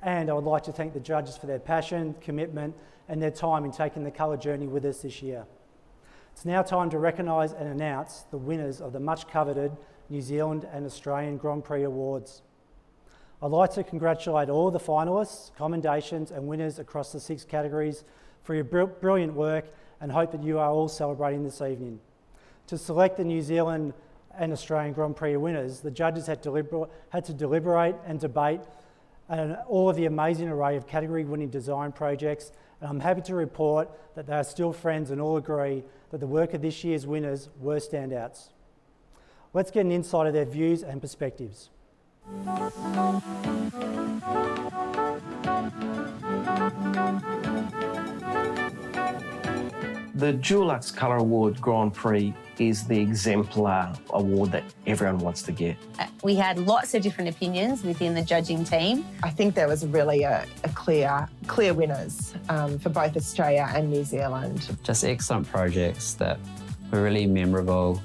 Speaker 17: and I would like to thank the judges for their passion, commitment and their time in taking the colour journey with us this year. It's now time to recognise and announce the winners of the much coveted New Zealand and Australian Grand Prix Awards. I'd like to congratulate all the finalists, commendations and winners across the 6 categories for your brilliant work, and hope that you are all celebrating this evening. To select the New Zealand and Australian Grand Prix winners, the judges had to deliberate and debate all of the amazing array of category-winning design projects, and I'm happy to report that they are still friends and all agree that the work of this year's winners were standouts. Let's get an insight of their views and perspectives.
Speaker 9: The Dulux Colour Award Grand Prix is the exemplar award that everyone wants to get.
Speaker 4: We had lots of different opinions within the judging team.
Speaker 6: I think there was really a clear winners for both Australia and New Zealand.
Speaker 5: Just excellent projects that were really memorable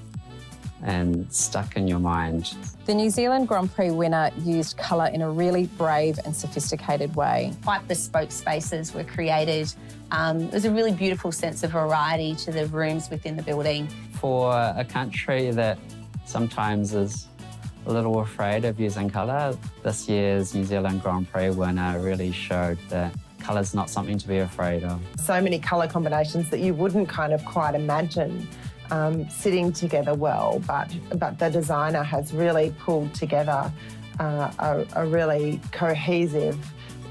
Speaker 5: and stuck in your mind.
Speaker 7: The New Zealand Grand Prix winner used colour in a really brave and sophisticated way.
Speaker 4: Quite bespoke spaces were created. It was a really beautiful sense of variety to the rooms within the building.
Speaker 5: For a country that sometimes is a little afraid of using colour, this year's New Zealand Grand Prix winner really showed that colour's not something to be afraid of.
Speaker 6: So many colour combinations that you wouldn't kind of quite imagine sitting together well, but the designer has really pulled together a really cohesive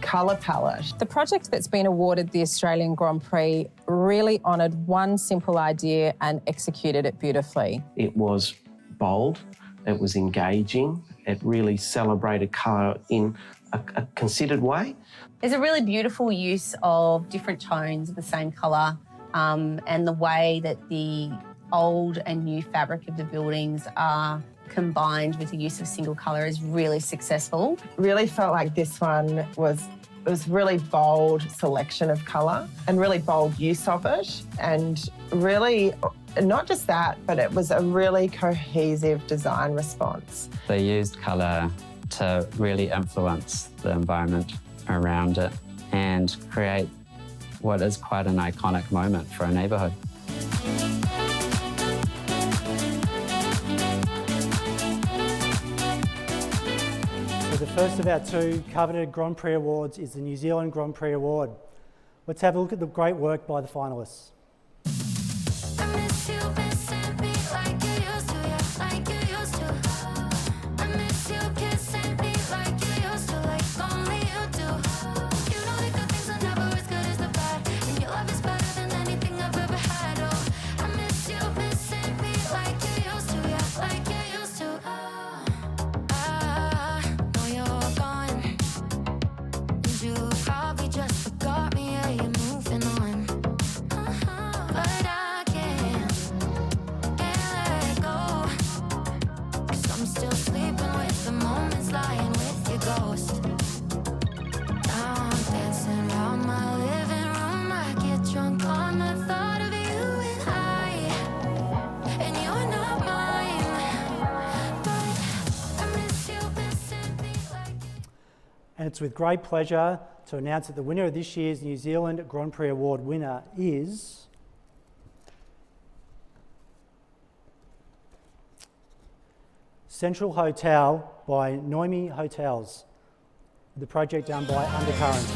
Speaker 6: colour palette.
Speaker 7: The project that's been awarded the Australian Grand Prix really honoured one simple idea and executed it beautifully.
Speaker 9: It was bold, it was engaging, it really celebrated colour in a considered way.
Speaker 4: There's a really beautiful use of different tones of the same colour, and the way that the old and new fabric of the buildings are combined with the use of single colour is really successful.
Speaker 6: Really felt like this one was really bold selection of colour and really bold use of it, and really not just that, but it was a really cohesive design response.
Speaker 5: They used colour to really influence the environment around it and create what is quite an iconic moment for a neighbourhood.
Speaker 17: The first of our two coveted Grand Prix awards is the New Zealand Grand Prix Award. Let's have a look at the great work by the finalists. And it's with great pleasure to announce that the winner of this year's New Zealand Grand Prix Award winner is Central Hotel by Noemi Hotels, the project done by Undercurrent.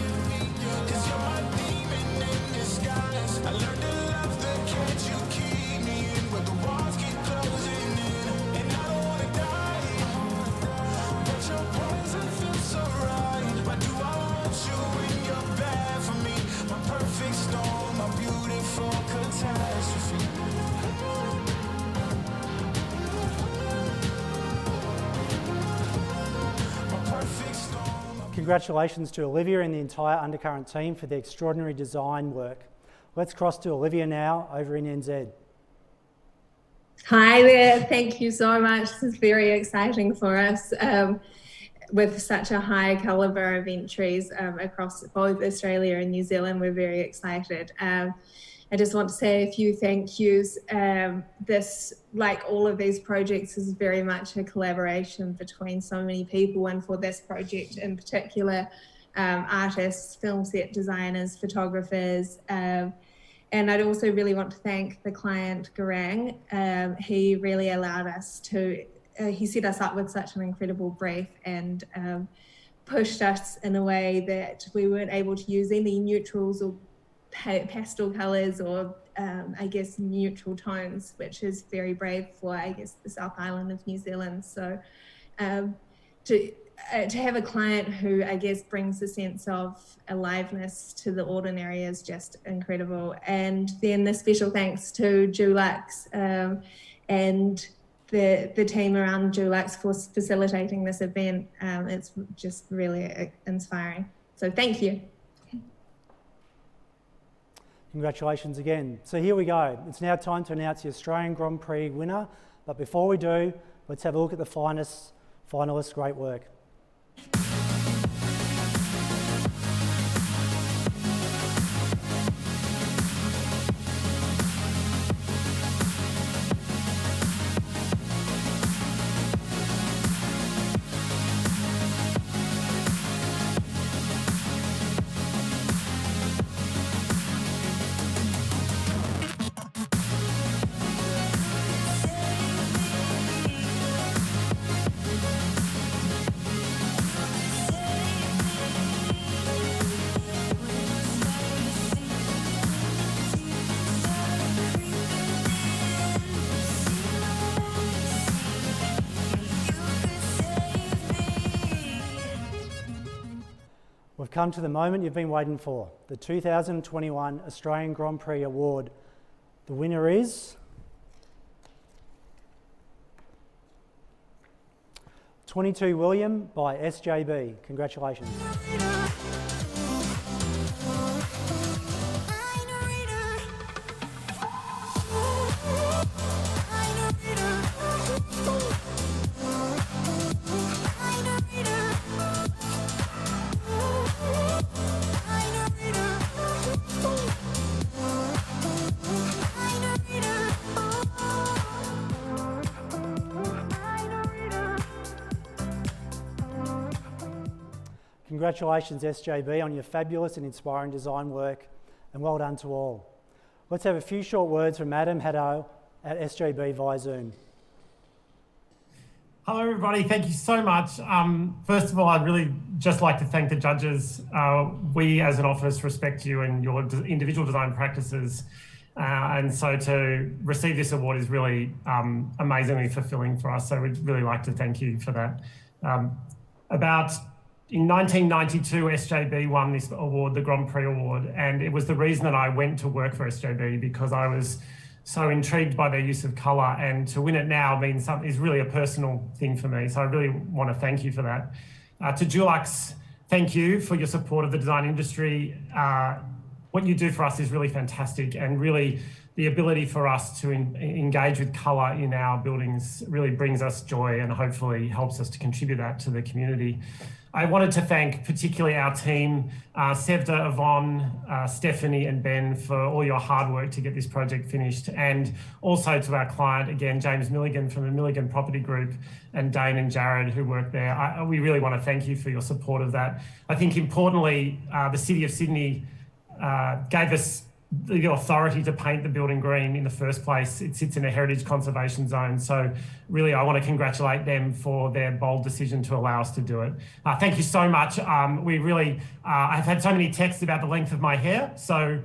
Speaker 17: Congratulations to Olivia and the entire Undercurrent team for the extraordinary design work. Let's cross to Olivia now over in NZ.
Speaker 18: Hi there, thank you so much. This is very exciting for us. With such a high calibre of entries across both Australia and New Zealand, we're very excited. I just want to say a few thank yous. This, like all of these projects, is very much a collaboration between so many people, and for this project in particular, artists, film set designers, photographers, and I'd also really want to thank the client, Garang. He really allowed us to, he set us up with such an incredible brief and pushed us in a way that we weren't able to use any neutrals or pastel colours or I guess neutral tones, which is very brave for, I guess, the South Island of New Zealand. So to have a client who, I guess, brings a sense of aliveness to the ordinary is just incredible. And then the special thanks to Dulux and the team around Dulux for facilitating this event. It's just really inspiring. So thank you.
Speaker 17: Congratulations again. So here we go. It's now time to announce the Australian Grand Prix winner. But before we do, let's have a look at the finalists. Great work. We've come to the moment you've been waiting for, the 2021 Australian Grand Prix Award. The winner is 22 William by SJB. Congratulations. Congratulations SJB on your fabulous and inspiring design work, and well done to all. Let's have a few short words from Adam Haddo at SJB via Zoom.
Speaker 14: Hello everybody, thank you so much. First of all, I'd really just like to thank the judges. We as an office respect you and your individual design practices. And so to receive this award is really amazingly fulfilling for us. So we'd really like to thank you for that. In 1992, SJB won this award, the Grand Prix Award, and it was the reason that I went to work for SJB, because I was so intrigued by their use of colour, and to win it now is really a personal thing for me. So I really want to thank you for that. To Dulux, thank you for your support of the design industry. What you do for us is really fantastic, and really the ability for us to engage with colour in our buildings really brings us joy and hopefully helps us to contribute that to the community. I wanted to thank particularly our team, Sevda, Yvonne, Stephanie and Ben, for all your hard work to get this project finished, and also to our client, again, James Milligan from the Milligan Property Group, and Dane and Jared who work there. We really want to thank you for your support of that. I think importantly, the City of Sydney gave us the authority to paint the building green in the first place. It sits in a heritage conservation zone. So really, I want to congratulate them for their bold decision to allow us to do it. Thank you so much. I've had so many texts about the length of my hair. So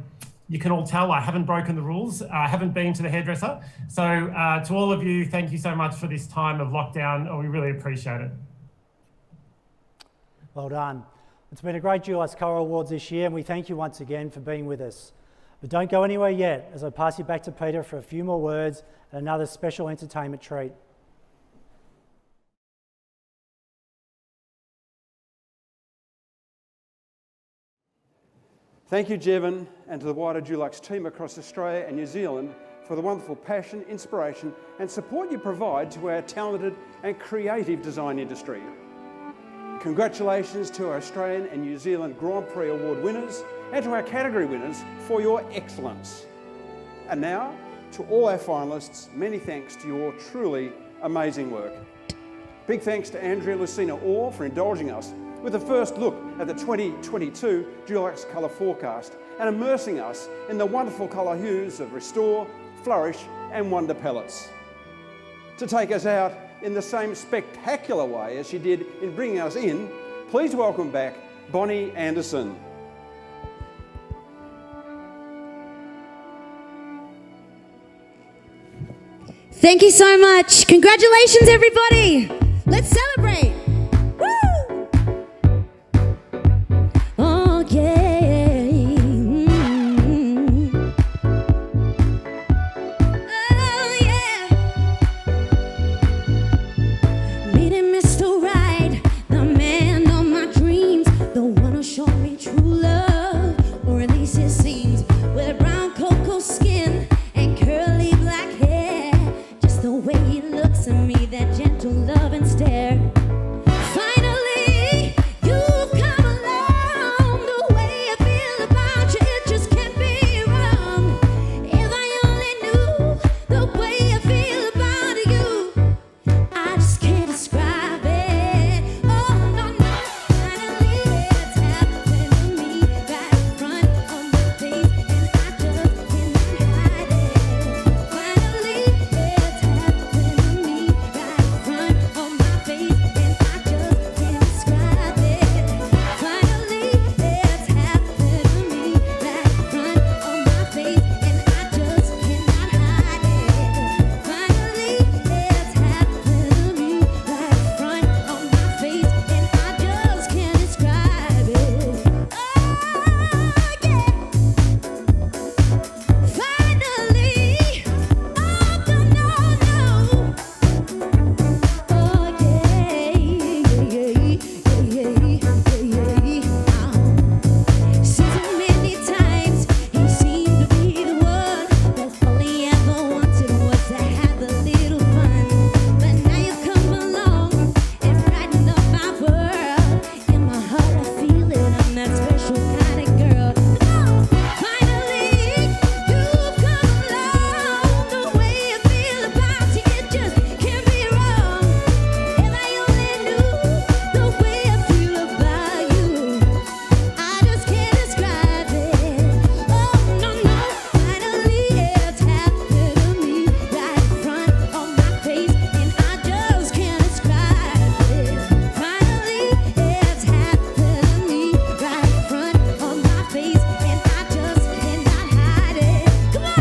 Speaker 14: you can all tell I haven't broken the rules. I haven't been to the hairdresser. So to all of you, thank you so much for this time of lockdown. We really appreciate it.
Speaker 17: Well done. It's been a great Dulux Color Awards this year, and we thank you once again for being with us. But don't go anywhere yet, as I pass you back to Peter for a few more words and another special entertainment treat.
Speaker 3: Thank you, JEVAN, and to the wider Dulux team across Australia and New Zealand for the wonderful passion, inspiration and support you provide to our talented and creative design industry. Congratulations to our Australian and New Zealand Grand Prix Award winners and to our category winners for your excellence. And now, to all our finalists, many thanks to your truly amazing work. Big thanks to ANDREA, LUCENA, all for indulging us with a first look at the 2022 Dulux Colour Forecast and immersing us in the wonderful colour hues of Restore, Flourish and Wonder Palettes. To take us out in the same spectacular way as she did in bringing us in, please welcome back Bonnie Anderson.
Speaker 2: Thank you so much. Congratulations, everybody. Let's celebrate. Woo! Oh, yeah. Oh, yeah. Meeting Mr. Right, the man of my dreams, the one who showed me true love, or at least it seems, with brown love and stare. Finally, you've come along. The way I feel about you, it just can't be wrong. If I only knew the way I feel about you, I just can't describe it. Oh, no, no. Finally, it's happened to me right in front of my face, and I just cannot hide it. Finally, it's happened to me right in front of my face, and I just can't describe it. Finally, it's happened to me right in front of my face, and I just cannot hide it. Finally, it's happened to me right in front of my face, and I just can't describe it. Oh, yeah. Finally, oh, no, no. Oh, yeah. Said so many times he seemed to be the one that all he ever wanted was to have a little fun. But now you've come along and brightened up my world. In my heart I feel it, I'm that special kind of girl. Finally, you've come along. The way I feel about you, it just can't be wrong. If I only knew the way I feel about you, I just can't describe it. Oh, no, no. Finally, it's happened to me right in front of my face, and I just can't describe it. Finally, it's happened to me right in front of my face, and I just cannot hide it. Come on.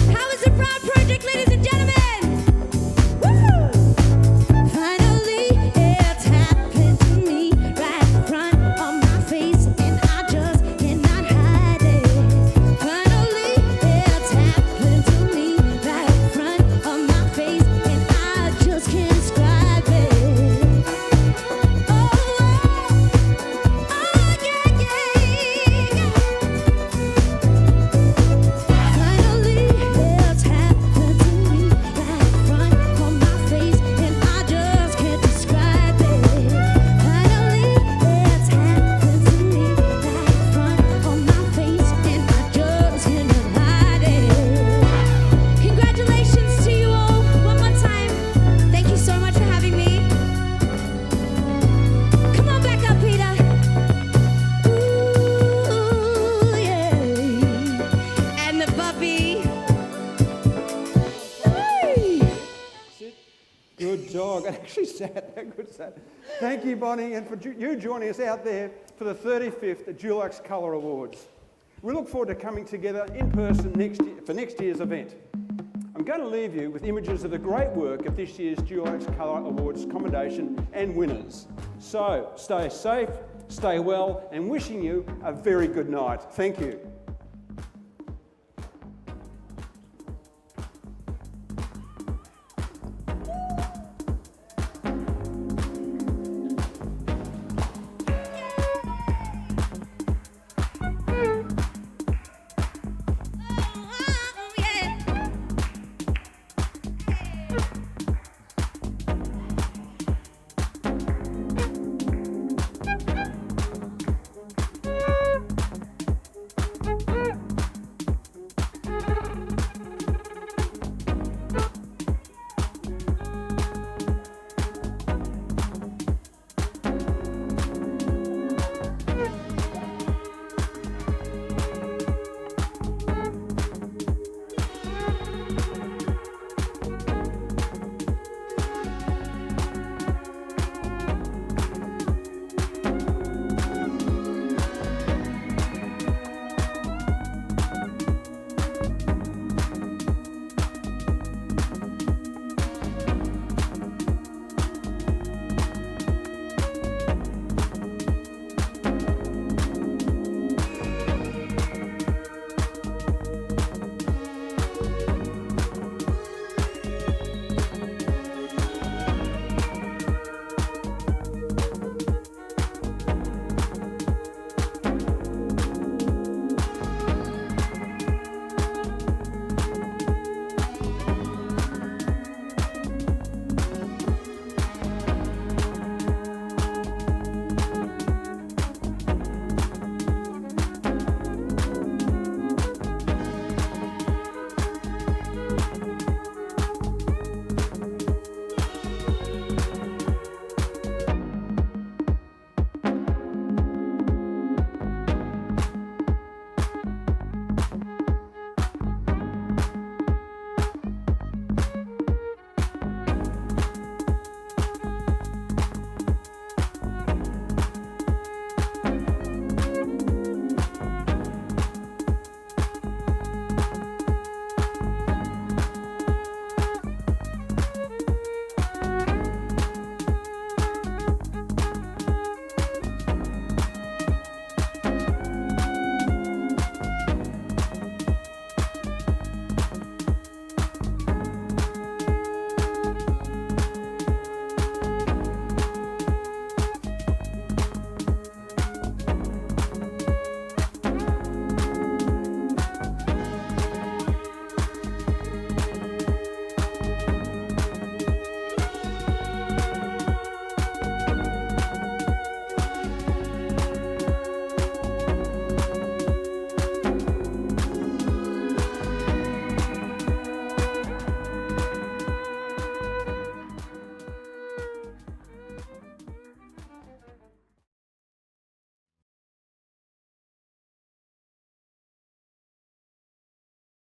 Speaker 2: How is the Pride Project, ladies and gentlemen? Woo! Finally, it's happened to me right in front of my face, and I just cannot hide it. Finally, it's happened to me right in front of my face, and I just can't describe it. Oh, yeah, yeah, yeah. Finally, it's happened to me right in front of my face, and I just can't describe it. Finally, it's happened to me right in front of my face, and I just cannot hide it. Congratulations to you all one more time. Thank you so much for having me. Come on back up, Peter. Ooh, yeah. And the puppy.
Speaker 3: Good dog. It actually sat. Good sat. Thank you, Bonnie, and for you joining us out there for the 35th Dulux Colour Awards. We look forward to coming together in person next year for next year's event. I'm going to leave you with images of the great work of this year's Dulux Colour Awards commendation and winners. So stay safe, stay well, and wishing you a very good night. Thank you.